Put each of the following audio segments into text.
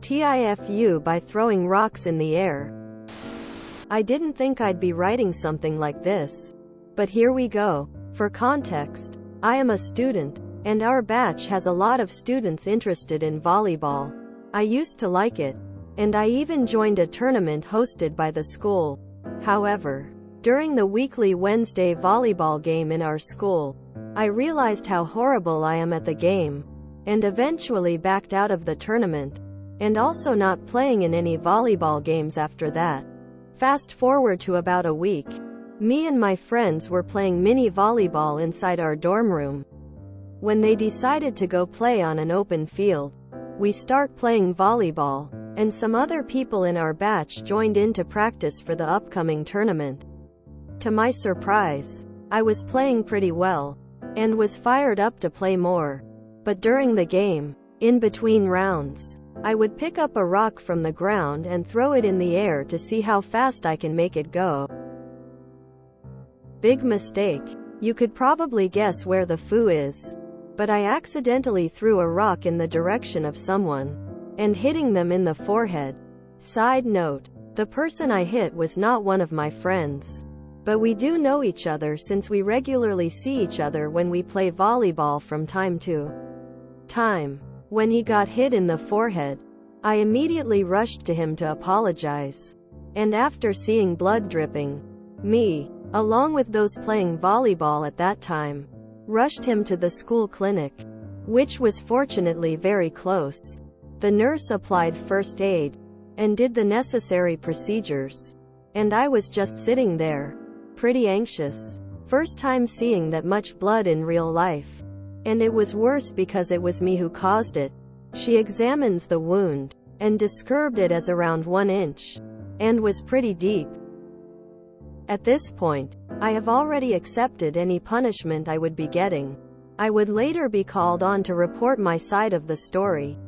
TIFU by throwing rocks in the air. I didn't think I'd be writing something like this. But here we go. For context, I am a student, and our batch has a lot of students interested in volleyball. I used to like it, and I even joined a tournament hosted by the school. However, during the weekly Wednesday volleyball game in our school, I realized how horrible I am at the game, and eventually backed out of the tournament, and also not playing in any volleyball games after that. Fast forward to about a week. Me and my friends were playing mini volleyball inside our dorm room. When they decided to go play on an open field, we start playing volleyball, and some other people in our batch joined in to practice for the upcoming tournament. To my surprise, I was playing pretty well, and was fired up to play more. But during the game, in between rounds, I would pick up a rock from the ground and throw it in the air to see how fast I can make it go. Big mistake. You could probably guess where the foo is. But I accidentally threw a rock in the direction of someone, and hitting them in the forehead. Side note, the person I hit was not one of my friends. But we do know each other since we regularly see each other when we play volleyball from time to time. When he got hit in the forehead, I immediately rushed to him to apologize. And after seeing blood dripping, me, along with those playing volleyball at that time, rushed him to the school clinic, which was fortunately very close. The nurse applied first aid, and did the necessary procedures. And I was just sitting there, pretty anxious. First time seeing that much blood in real life. And it was worse because it was me who caused it. She examines the wound, and described it as around 1 inch, and was pretty deep. At this point, I have already accepted any punishment I would be getting. I would later be called on to report my side of the story,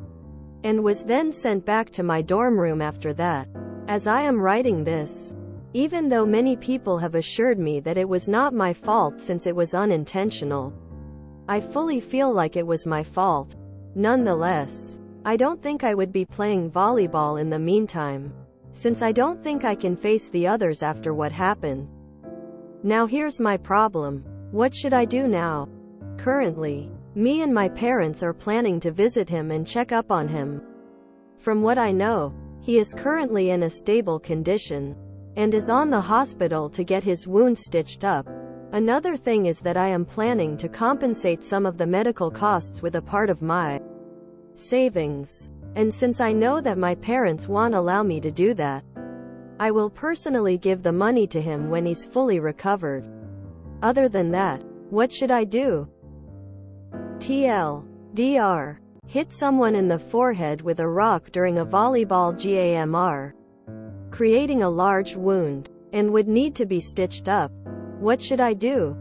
and was then sent back to my dorm room after that. As I am writing this, even though many people have assured me that it was not my fault since it was unintentional, I fully feel like it was my fault. Nonetheless, I don't think I would be playing volleyball in the meantime, since I don't think I can face the others after what happened. Now here's my problem. What should I do now? Currently, me and my parents are planning to visit him and check up on him. From what I know, he is currently in a stable condition, and is on the hospital to get his wound stitched up. Another thing is that I am planning to compensate some of the medical costs with a part of my savings. And since I know that my parents won't allow me to do that, I will personally give the money to him when he's fully recovered. Other than that, what should I do? TLDR. Hit someone in the forehead with a rock during a volleyball GAMR, creating a large wound, and would need to be stitched up. What should I do?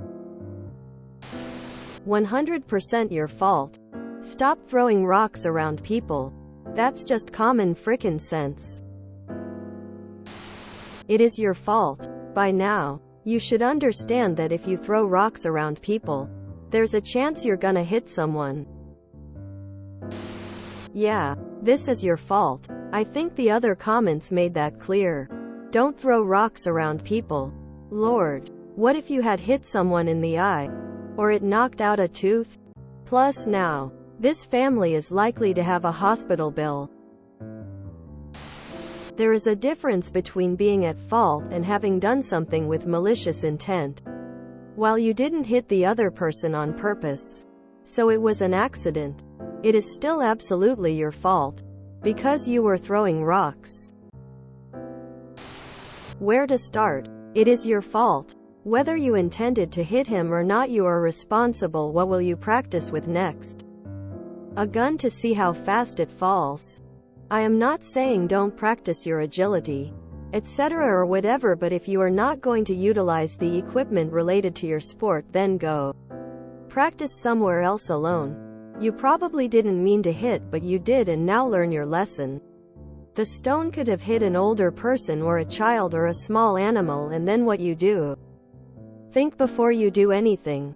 100% your fault. Stop throwing rocks around people. That's just common frickin' sense. It is your fault. By now, you should understand that if you throw rocks around people, there's a chance you're gonna hit someone. Yeah, this is your fault. I think the other comments made that clear. Don't throw rocks around people. Lord, what if you had hit someone in the eye? Or it knocked out a tooth? Plus now, this family is likely to have a hospital bill. There is a difference between being at fault and having done something with malicious intent. While you didn't hit the other person on purpose, so it was an accident, it is still absolutely your fault, because you were throwing rocks. Where to start? It is your fault. Whether you intended to hit him or not, you are responsible. What will you practice with next? A gun to see how fast it falls. I am not saying don't practice your agility, etc. or whatever, but if you are not going to utilize the equipment related to your sport, then go practice somewhere else alone. You probably didn't mean to hit, but you did, and now learn your lesson. The stone could have hit an older person or a child or a small animal, and then what you do? Think before you do anything.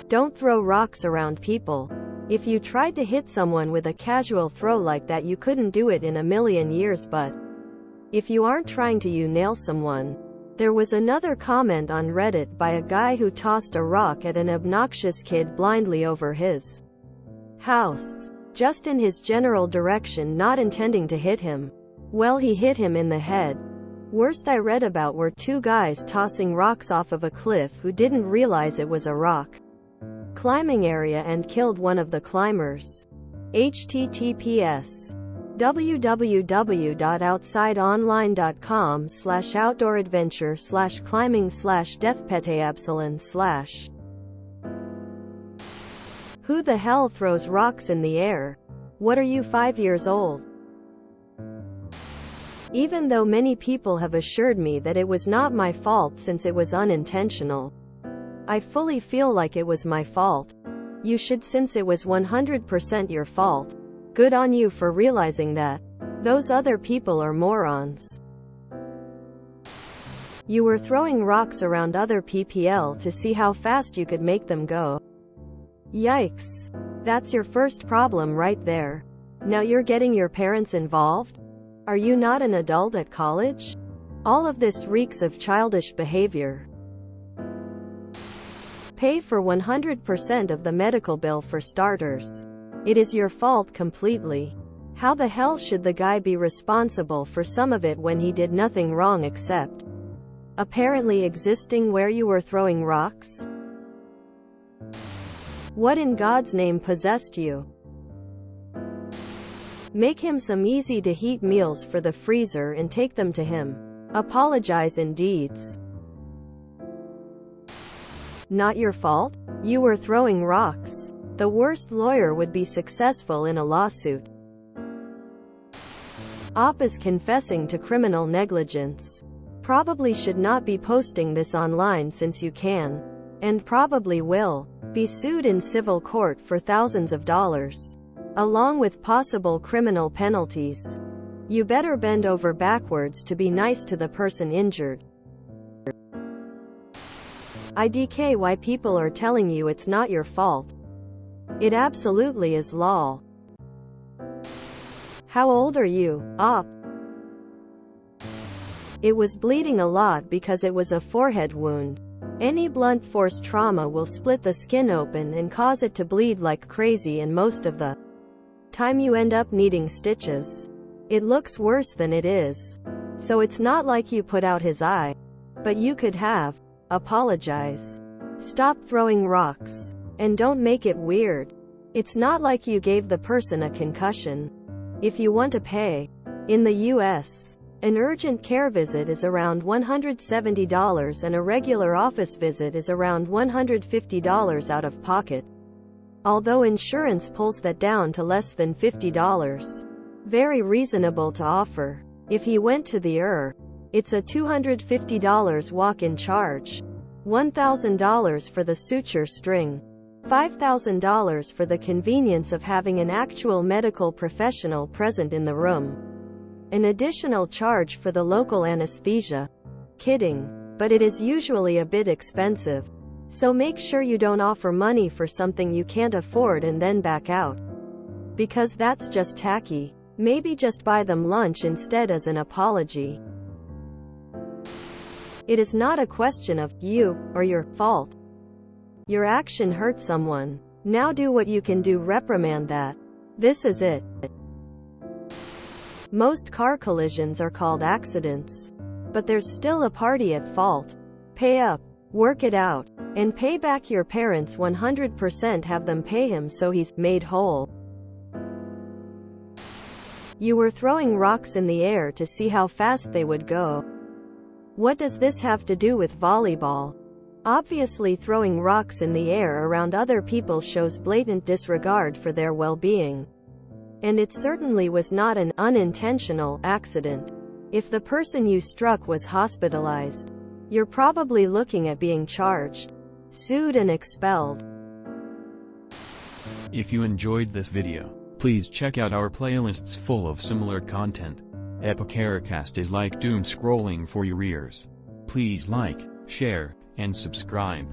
Don't throw rocks around people. If you tried to hit someone with a casual throw like that, you couldn't do it in a million years. But if you aren't trying to nail someone. There was another comment on Reddit by a guy who tossed a rock at an obnoxious kid blindly over his house, just in his general direction, not intending to hit him. Well, he hit him in the head. Worst I read about were two guys tossing rocks off of a cliff who didn't realize it was a rock climbing area and killed one of the climbers. https www.outsideonline.com/outdooradventure/climbing/deathpetayabsalon/. Who the hell throws rocks in the air? What are you, 5 years old? Even though many people have assured me that it was not my fault since it was unintentional, I fully feel like it was my fault. You should, since it was 100% your fault. Good on you for realizing that. Those other people are morons. You were throwing rocks around other PPL to see how fast you could make them go. Yikes. That's your first problem right there. Now you're getting your parents involved? Are you not an adult at college? All of this reeks of childish behavior. Pay for 100% of the medical bill for starters. It is your fault completely. How the hell should the guy be responsible for some of it when he did nothing wrong except apparently existing where you were throwing rocks? What in God's name possessed you? Make him some easy-to-heat meals for the freezer and take them to him. Apologize in deeds. Not your fault? You were throwing rocks. The worst lawyer would be successful in a lawsuit. Op is confessing to criminal negligence. Probably should not be posting this online since you can, and probably will, be sued in civil court for thousands of dollars, along with possible criminal penalties. You better bend over backwards to be nice to the person injured. IDK why people are telling you it's not your fault. It absolutely is, lol. How old are you, Op? It was bleeding a lot because it was a forehead wound. Any blunt force trauma will split the skin open and cause it to bleed like crazy, and most of the time you end up needing stitches. It looks worse than it is. So it's not like you put out his eye. But you could have. Apologize. Stop throwing rocks. And don't make it weird. It's not like you gave the person a concussion. If you want to pay. In the US, an urgent care visit is around $170 and a regular office visit is around $150 out of pocket. Although insurance pulls that down to less than $50. Very reasonable to offer. If he went to the it's a $250 walk-in charge. $1,000 for the suture string. $5,000 for the convenience of having an actual medical professional present in the room. An additional charge for the local anesthesia. Kidding. But it is usually a bit expensive. So make sure you don't offer money for something you can't afford and then back out. Because that's just tacky. Maybe just buy them lunch instead as an apology. It is not a question of you or your fault. Your action hurt someone. Now do what you can do, reprimand that. This is it. Most car collisions are called accidents. But there's still a party at fault. Pay up. Work it out. And pay back your parents 100%. Have them pay him so he's made whole. You were throwing rocks in the air to see how fast they would go. What does this have to do with volleyball? Obviously, throwing rocks in the air around other people shows blatant disregard for their well-being. And it certainly was not an unintentional accident. If the person you struck was hospitalized, you're probably looking at being charged, sued and expelled. If you enjoyed this video, please check out our playlists full of similar content. Epicaricast is like doom scrolling for your ears. Please like, share, and subscribe.